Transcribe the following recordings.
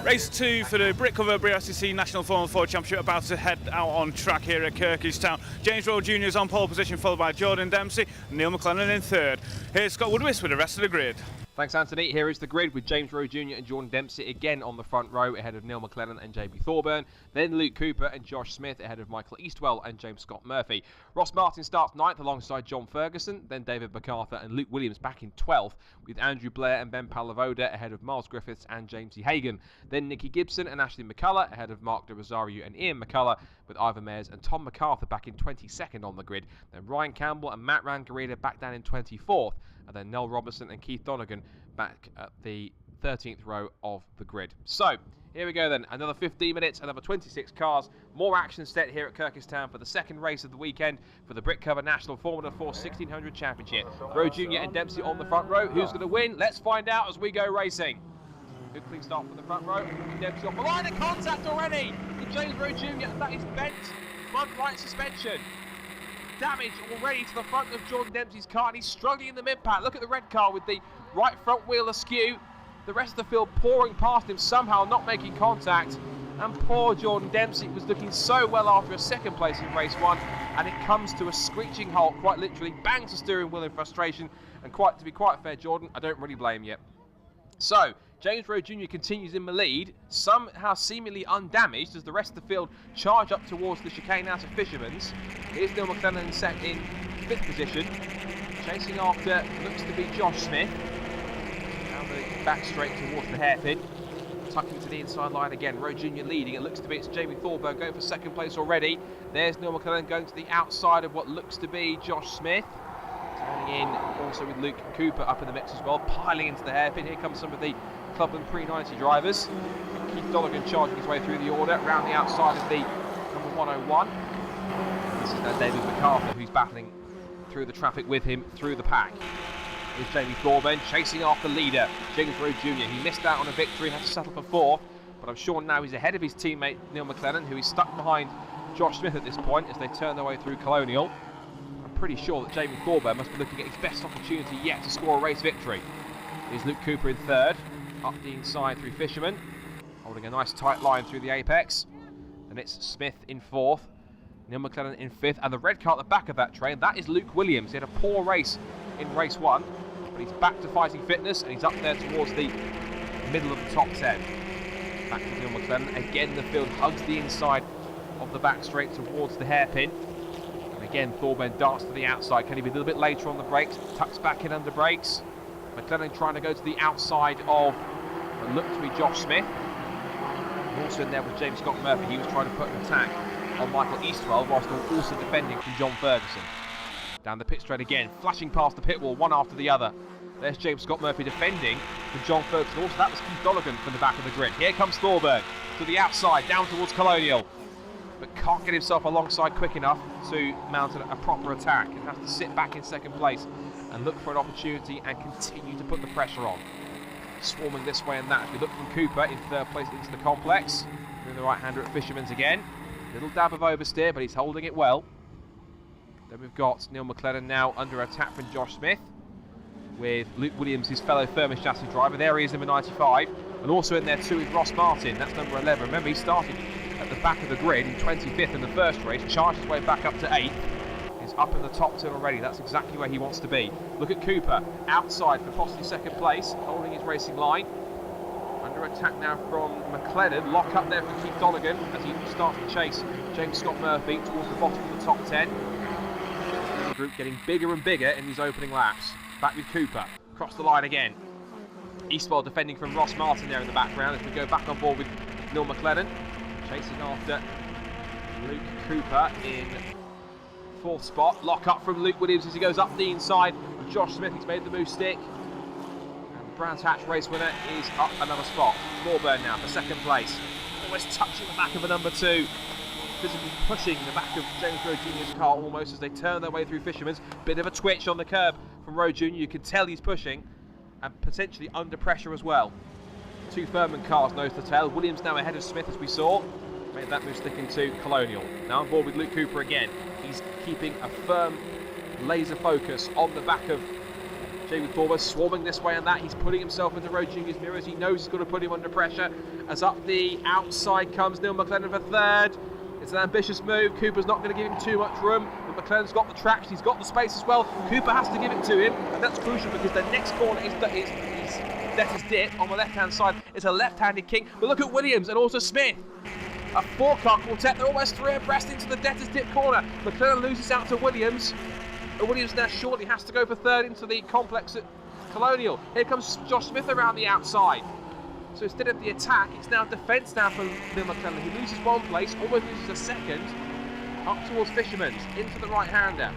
Race 2 for the Britcover BRSCC National Formula 4 Championship about to head out on track here at Kirkistown. James Rowe Jr. is on pole position, followed by Jordan Dempsey and Neil McLennan in third. Here's Scott Woodwis with the rest of the grid. Thanks, Anthony. Here is the grid with James Rowe Jr. and Jordan Dempsey again on the front row ahead of Neil McLennan and JB Thorburn. Then Luke Cooper and Josh Smith ahead of Michael Eastwell and James Scott Murphy. Ross Martin starts 9th alongside John Ferguson. Then David MacArthur and Luke Williams back in 12th with Andrew Blair and Ben Palavoda ahead of Miles Griffiths and James E. Hagan. Then Nicky Gibson and Ashley McCullough ahead of Mark de Rosario and Ian McCullough with Ivan Mayers and Tom MacArthur back in 22nd on the grid. Then Ryan Campbell and Matt Rangarida back down in 24th. And then Nell Robertson and Keith Donegan back at the 13th row of the grid. So, here we go then. Another 15 minutes, another 26 cars. More action set here at Kirkistown for the second race of the weekend for the Britcover National Formula 4 1600 Championship. Rowe Jr. and Dempsey on the front row. Who's going to win? Let's find out as we go racing. Good clean start from the front row. Dempsey off the line of contact already with James Rowe Jr. and that is bent front right suspension. Damage already to the front of Jordan Dempsey's car, and he's struggling in the mid-pack. Look at the red car with the right front wheel askew. The rest of the field pouring past him, somehow not making contact. And poor Jordan Dempsey was looking so well after a second place in race 1, and it comes to a screeching halt, quite literally, bangs the steering wheel in frustration. And to be quite fair, Jordan, I don't really blame you. So, James Rowe Jr. continues in the lead, somehow seemingly undamaged as the rest of the field charge up towards the chicane out of Fisherman's. Here's Neil McLennan set in 5th position, chasing after looks to be Josh Smith. Down the back straight towards the hairpin, tucking to the inside line again. Rowe Jr. leading, it looks to be it's Jamie Thorburn going for 2nd place already. There's Neil McLennan going to the outside of what looks to be Josh Smith. Turning in also with Luke Cooper up in the mix as well, piling into the hairpin. Here comes some of the Clubland pre-90 drivers. Keith Donegan charging his way through the order, round the outside of the number 101. This is now David MacArthur who's battling through the traffic with him through the pack. Here's Jamie Thorburn chasing after leader James Rowe Jr. He missed out on a victory, had to settle for 4th, but I'm sure now he's ahead of his teammate Neil McLennan, who is stuck behind Josh Smith at this point as they turn their way through Colonial. I'm pretty sure that Jamie Thorburn must be looking at his best opportunity yet to score a race victory. Here's Luke Cooper in 3rd. Up the inside through Fisherman, holding a nice tight line through the apex. And it's Smith in 4th, Neil McLennan in 5th, and the red car at the back of that train, that is Luke Williams. He had a poor race in race 1, but he's back to fighting fitness and he's up there towards the middle of the top 10. Back to Neil McLennan. Again, the field hugs the inside of the back straight towards the hairpin. And again, Thorburn darts to the outside. Can he be a little bit later on the brakes? Tucks back in under brakes. McLennan trying to go to the outside of what looked to be Josh Smith. Also in there with James Scott Murphy. He was trying to put an attack on Michael Eastwell whilst also defending from John Ferguson. Down the pit straight again, flashing past the pit wall one after the other. There's James Scott Murphy defending from John Ferguson. Also that was Keith Donegan from the back of the grid. Here comes Thorburn to the outside, down towards Colonial. But can't get himself alongside quick enough to mount a proper attack. He has to sit back in 2nd place and look for an opportunity and continue to put the pressure on. Swarming this way and that. As we look from Cooper in 3rd place into the complex. Doing the right-hander at Fisherman's again. Little dab of oversteer, but he's holding it well. Then we've got Neil McLennan now under attack from Josh Smith, with Luke Williams, his fellow Firmish chassis driver. There he is, number 95. And also in there too is Ross Martin. That's number 11. Remember, he started at the back of the grid in 25th in the first race, charged his way back up to 8th. Is up in the top 10 already. That's exactly where he wants to be. Look at Cooper outside for possibly 2nd place, holding his racing line. Under attack now from McLennan. Lock up there for Keith Donegan as he starts to chase James Scott Murphy towards the bottom of the top 10. The group getting bigger and bigger in these opening laps. Back with Cooper. Across the line again. Eastwell defending from Ross Martin there in the background as we go back on board with Neil McLennan. Chasing after Luke Cooper in 4th spot. Lock up from Luke Williams as he goes up the inside. Josh Smith, he's made the move stick. And the Brands Hatch race winner is up another spot. Thorburn now for 2nd place. Almost touching the back of a number 2. Physically pushing the back of James Rowe Jr.'s car almost as they turn their way through Fisherman's. Bit of a twitch on the curb from Rowe Jr. You can tell he's pushing and potentially under pressure as well. 2 Furman cars nose to tail. Williams now ahead of Smith as we saw. Made that move sticking to Colonial. Now on board with Luke Cooper again. He's keeping a firm laser focus on the back of Jamie Thorburn swarming this way and that. He's putting himself into Roe Junior's mirrors. He knows he's got to put him under pressure. As up the outside comes Neil McLennan for third. It's an ambitious move. Cooper's not going to give him too much room. But McLennan's got the traction. He's got the space as well. Cooper has to give it to him. And that's crucial because the next corner is Debtor's Dip on the left-hand side. It's a left-handed kick. But look at Williams and also Smith. A four-car quartet. They're almost three abreast into the Debtor's Dip corner. McLennan loses out to Williams. But Williams now shortly has to go for third into the complex at Colonial. Here comes Josh Smith around the outside. So instead of the attack, it's now defence now for Neil McLennan. He loses one place, almost loses a second, up towards Fisherman's, into the right-hander.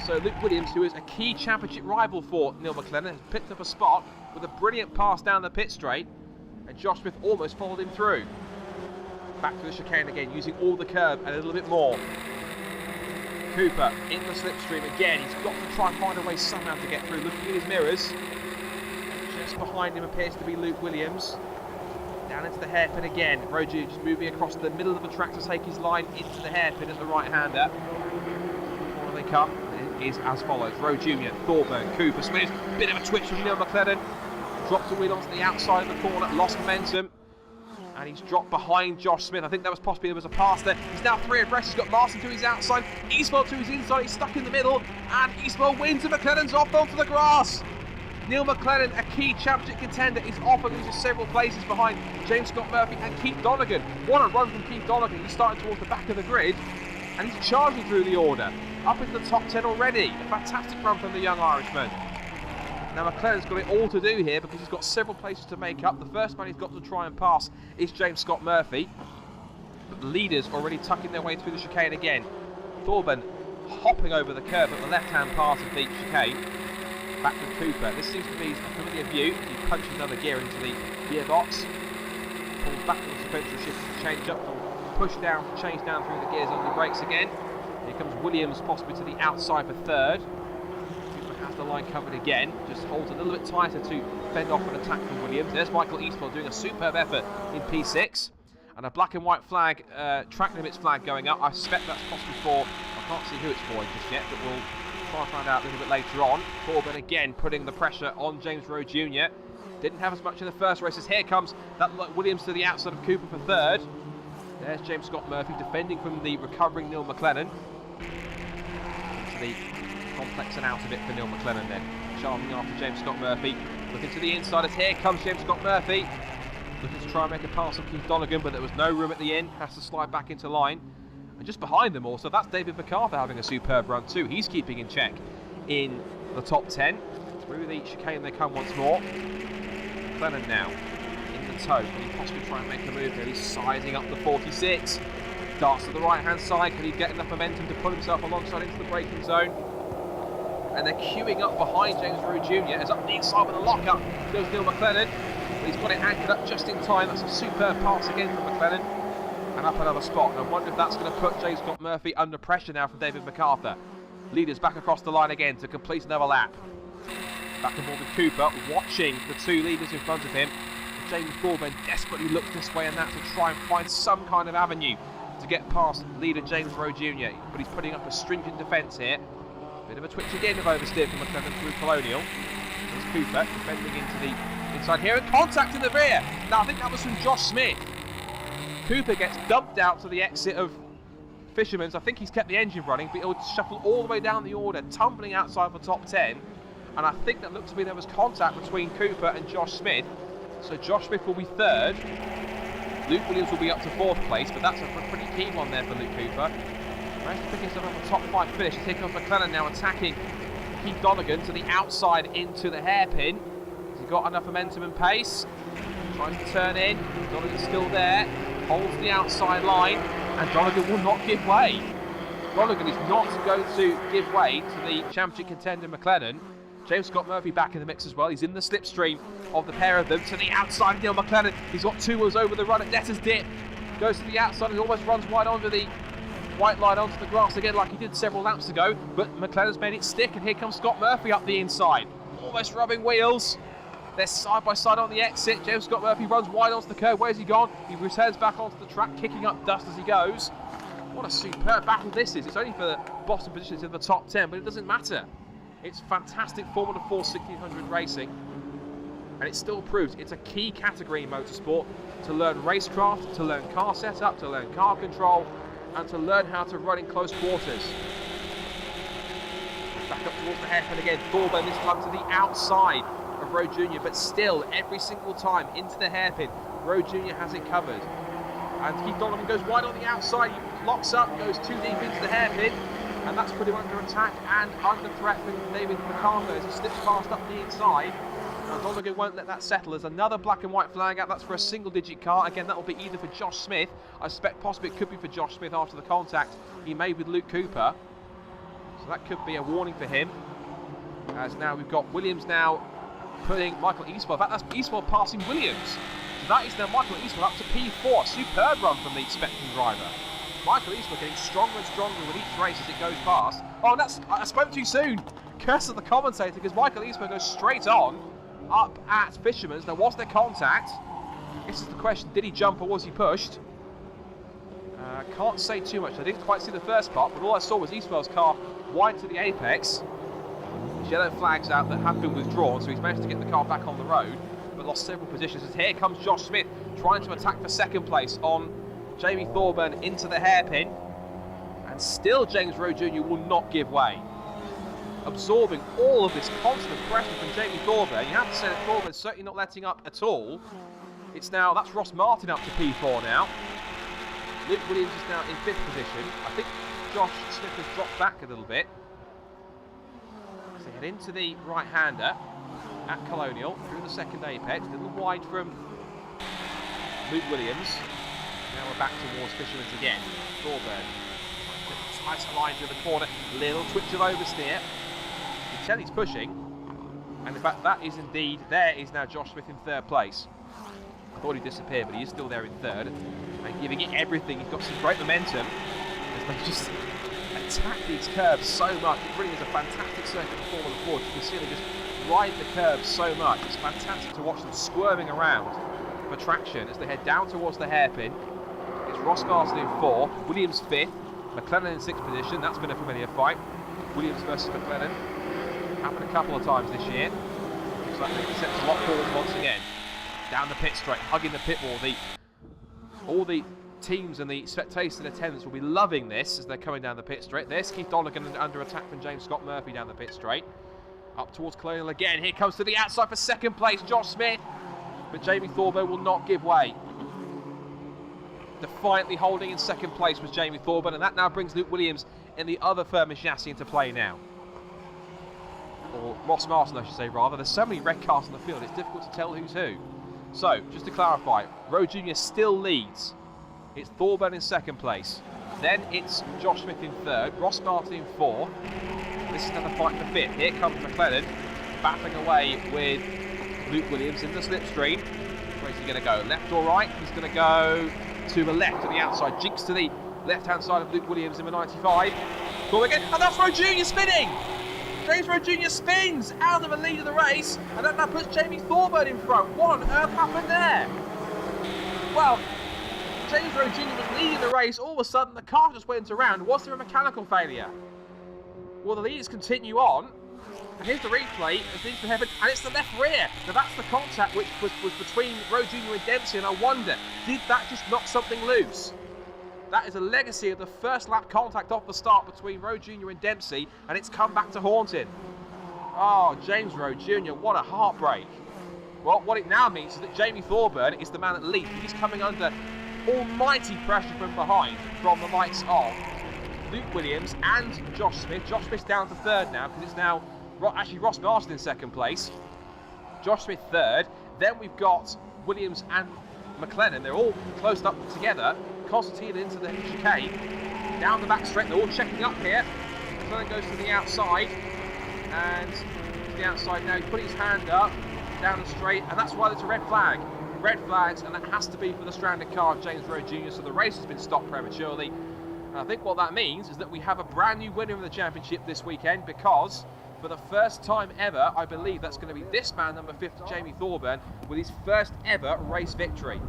So Luke Williams, who is a key championship rival for Neil McLennan, has picked up a spot with a brilliant pass down the pit straight, and Josh Smith almost followed him through. Back to the chicane again, using all the curb and a little bit more. Cooper in the slipstream again. He's got to try and find a way somehow to get through. Looking at his mirrors. Just behind him appears to be Luke Williams. Down into the hairpin again. Roger just moving across the middle of the track to take his line into the hairpin at the right-hander. Before they come, it is as follows. Roe Junior, Thorburn, Cooper, Smith. Bit of a twitch from Neil McLennan. Drops the wheel onto the outside of the corner. Lost momentum. And he's dropped behind Josh Smith. I think that was possibly, there was a pass there. He's now three abreast. He's got Marston to his outside. Eastwell to his inside. He's stuck in the middle. And Eastwell wins and McLennan's off onto the grass. Neil McLennan, a key championship contender, is off and loses several places behind James Scott Murphy and Keith Donegan. What a run from Keith Donegan. He's starting towards the back of the grid. And he's charging through the order. Up into the top 10 already. A fantastic run from the young Irishman. Now McLennan's got it all to do here because he's got several places to make up. The first man he's got to try and pass is James Scott Murphy. But the leaders already tucking their way through the chicane again. Thorburn hopping over the curve at the left-hand part of the chicane. Back to Cooper. This seems to be a familiar view. He punches another gear into the gearbox. Pulls back to the sequential shift to change up. Push down, change down through the gears on the brakes again. Here comes Williams possibly to the outside for third. Has the line covered again, just holds a little bit tighter to fend off an attack from Williams. There's Michael Eastwell doing a superb effort in P6, and a black and white flag, track limits flag going up. I suspect that's possibly for, I can't see who it's for just yet, but we'll try and find out a little bit later on. Thorburn again putting the pressure on James Rowe Jr. Didn't have as much in the first races. Here comes that Williams to the outside of Cooper for third. There's James Scott Murphy defending from the recovering Neil McLennan. To the complex and out of it for Neil McLennan then. Charming after James Scott Murphy. Looking to the inside as here comes James Scott Murphy. Looking to try and make a pass on Keith Donegan, but there was no room at the end. Has to slide back into line. And just behind them also, that's David MacArthur having a superb run too. He's keeping in check in the top 10. Through the chicane they come once more. McLennan now in the toe. Can he possibly try and make a move here? He's sizing up the 46. Darts to the right hand side. Can he get enough momentum to pull himself alongside into the braking zone? And they're queuing up behind James Rowe Jr. as up the inside with a lock-up goes Neil McLennan. He's got it anchored up just in time. That's a superb pass again from McLennan. And up another spot. And I wonder if that's going to put James Scott Murphy under pressure now from David MacArthur. Leaders back across the line again to complete another lap. Back and forth with Cooper, watching the two leaders in front of him. James Thorburn desperately looks this way and that to try and find some kind of avenue to get past leader James Rowe Jr. But he's putting up a stringent defence here. Bit of a twitch again of oversteer from McLennan through Colonial. There's Cooper defending into the inside here and contact in the rear. Now I think that was from Josh Smith. Cooper gets dumped out to the exit of Fisherman's. I think he's kept the engine running, but he'll shuffle all the way down the order, tumbling outside the top 10. And I think that looked to me there was contact between Cooper and Josh Smith. So Josh Smith will be third. Luke Williams will be up to fourth place, but that's a pretty keen one there for Luke Cooper. Managed to pick himself up a top 5 finish. Here comes McLennan now attacking Keith Donegan to the outside into the hairpin. Has he got enough momentum and pace? Tries to turn in. Donegan's still there. Holds the outside line, and Donegan will not give way. Donegan is not going to give way to the championship contender McLennan. James Scott Murphy back in the mix as well. He's in the slipstream of the pair of them to the outside of Neil McLennan. He's got 2 wheels over the run at Debtor's Dip. Goes to the outside and almost runs wide onto the white line onto the grass again like he did several laps ago. But McLennan's made it stick, and here comes Scott Murphy up the inside. Almost rubbing wheels. They're side by side on the exit. James Scott Murphy runs wide onto the curb. Where's he gone? He returns back onto the track, kicking up dust as he goes. What a superb battle this is. It's only for the bottom positions in the top 10, but it doesn't matter. It's fantastic Formula 4 1600 racing, and it still proves it's a key category in motorsport to learn racecraft, to learn car setup, to learn car control, and to learn how to run in close quarters. Back up towards the hairpin again. Thorburn this time to the outside of Rowe Jr., but still, every single time into the hairpin, Rowe Jr. has it covered. And Keith Donovan goes wide on the outside, he locks up, goes too deep into the hairpin, and that's put him under attack and under threat from David McArthur as he slips past up the inside. Now Donegan won't let that settle. There's another black and white flag out. That's for a single-digit car. Again, that will be either for Josh Smith. I suspect possibly it could be for Josh Smith after the contact he made with Luke Cooper. So that could be a warning for him. As now we've got Williams now putting Michael Eastwell. In fact, that's Eastwell passing Williams. So that is now Michael Eastwell up to P4. Superb run from the Spectrum driver. Michael Eastwell getting stronger and stronger with each race as it goes past. Oh, and I spoke too soon. Curse of the commentator, because Michael Eastwell goes straight on up at Fisherman's. Now, was there contact? This is the question. Did he jump or was he pushed? Can't say too much. I didn't quite see the first part, but all I saw was Eastwell's car wide to the apex. There's yellow flags out that have been withdrawn, so he's managed to get the car back on the road, but lost several positions. As here comes Josh Smith trying to attack for second place on Jamie Thorburn into the hairpin, and still James Rowe Jr. will not give way. Absorbing all of this constant pressure from Jamie Thorburn. You have to say that Thorburn's certainly not letting up at all. It's now, that's Ross Martin up to P4 now. Luke Williams is now in 5th position. I think Josh Smith has dropped back a little bit. So they head into the right-hander at Colonial through the second apex, a little wide from Luke Williams. Now we're back towards Fisherman's again. Thorburn, tighter line to the corner, little twitch of oversteer. You can tell he's pushing, and in fact that is indeed, there is now Josh Smith in 3rd place. I thought he disappeared, but he is still there in 3rd, and giving it everything. He's got some great momentum as they just attack these curves so much. It really is a fantastic circuit for Formula 4. You can see they just ride the curves so much. It's fantastic to watch them squirming around for traction as they head down towards the hairpin. It's Ross Martin in 4, Williams 5th, McLennan in 6th position. That's been a familiar fight. Williams versus McLennan. Happened a couple of times this year. Looks like they set to lock forward once again. Down the pit straight, hugging the pit wall. All the teams and the spectators and attendants will be loving this as they're coming down the pit straight. There's Keith Donegan under attack from James Scott Murphy down the pit straight. Up towards Colonial again. Here comes to the outside for second place, Josh Smith. But Jamie Thorburn will not give way. Defiantly holding in second place was Jamie Thorburn, and that now brings Luke Williams in the other Firmish chassis into play now. Or Ross Martin, I should say, rather. There's so many red cars on the field, it's difficult to tell who's who. So, just to clarify, Rowe Jr. still leads. It's Thorburn in second place. Then it's Josh Smith in 3rd, Ross Martin in 4th. This is another fight for 5th. Here comes McLennan, battling away with Luke Williams in the slipstream. Where's he going to go? Left or right? He's going to go to the left, to the outside. Jinks to the left-hand side of Luke Williams in the 95. Go again, and that's Rowe Jr. spinning! James Rowe Jr. spins out of the lead of the race, and that now puts Jamie Thorburn in front. What on earth happened there? Well, James Rowe Jr. was leading the race. All of a sudden, the car just went around. Was there a mechanical failure? Well, the leaders continue on. And here's the replay as things can happen, and it's the left rear. Now that's the contact which was between Rowe Jr. and Dempsey, and I wonder, did that just knock something loose? That is a legacy of the first lap contact off the start between Rowe Jr. and Dempsey, and it's come back to haunt him. Oh, James Rowe Jr., what a heartbreak. Well, what it now means is that Jamie Thorburn is the man at lead. He's coming under almighty pressure from behind from the likes of Luke Williams and Josh Smith. Josh Smith's down to 3rd now, because it's now actually Ross Martin in 2nd place. Josh Smith 3rd. Then we've got Williams and McLennan. They're all closed up together. Constantine into the chicane. Down the back straight. They're all checking up here. McLennan goes to the outside. And to the outside now. He's putting his hand up. Down the straight. And that's why there's a red flag. Red flags. And that has to be for the stranded car of James Rowe Jr. So the race has been stopped prematurely. And I think what that means is that we have a brand new winner of the championship this weekend, because for the first time ever, I believe that's going to be this man, number 50, Jamie Thorburn, with his first ever race victory.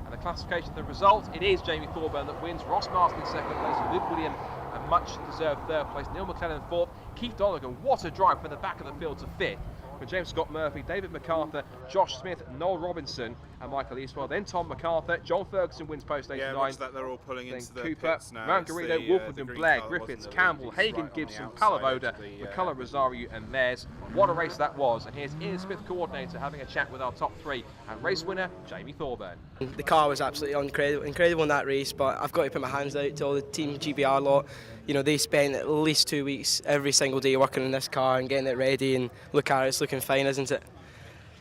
And the classification, the result, it is Jamie Thorburn that wins. Ross Martin in 2nd place, Luke Williams and much deserved third place. Neil McLennan fourth, Keith Donegan, what a drive from the back of the field to fifth. For James Scott Murphy, David MacArthur, Josh Smith, Noel Robinson and Michael Eastwell. Then Tom MacArthur, John Ferguson wins post 89. Yeah, watch that, they're all pulling into the Cooper, pits now. Mount Garrido, Wolfenden, Blair, Griffiths, Campbell, Hagan, Gibson, Palavoda, McCullough, Rosario and Mares. What a race that was. And here's Ian Smith, coordinator, having a chat with our top three. And race winner, Jamie Thorburn. The car was absolutely incredible in that race, but I've got to put my hands out to all the Team GBR lot. You know, they spent at least 2 weeks every single day working on this car and getting it ready, and look at it, it's looking fine, isn't it?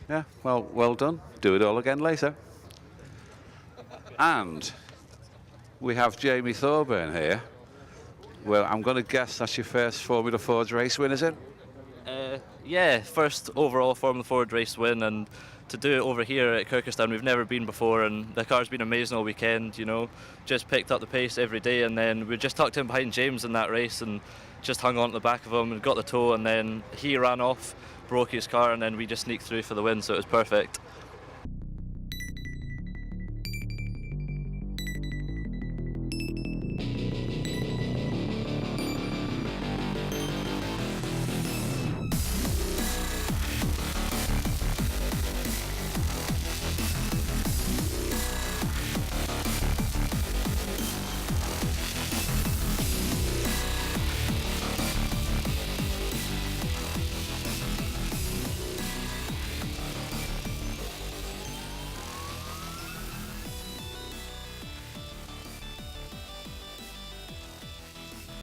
Yeah, well done. Do it all again later. And we have Jamie Thorburn here. Well, I'm going to guess that's your first Formula Ford race win, is it? Yeah, first overall Formula Ford race win, and to do it over here at Kirkistown, we've never been before, and the car's been amazing all weekend, you know, just picked up the pace every day, and then we just tucked in behind James in that race and just hung on to the back of him and got the tow, and then he ran off, broke his car, and then we just sneaked through for the win, so it was perfect.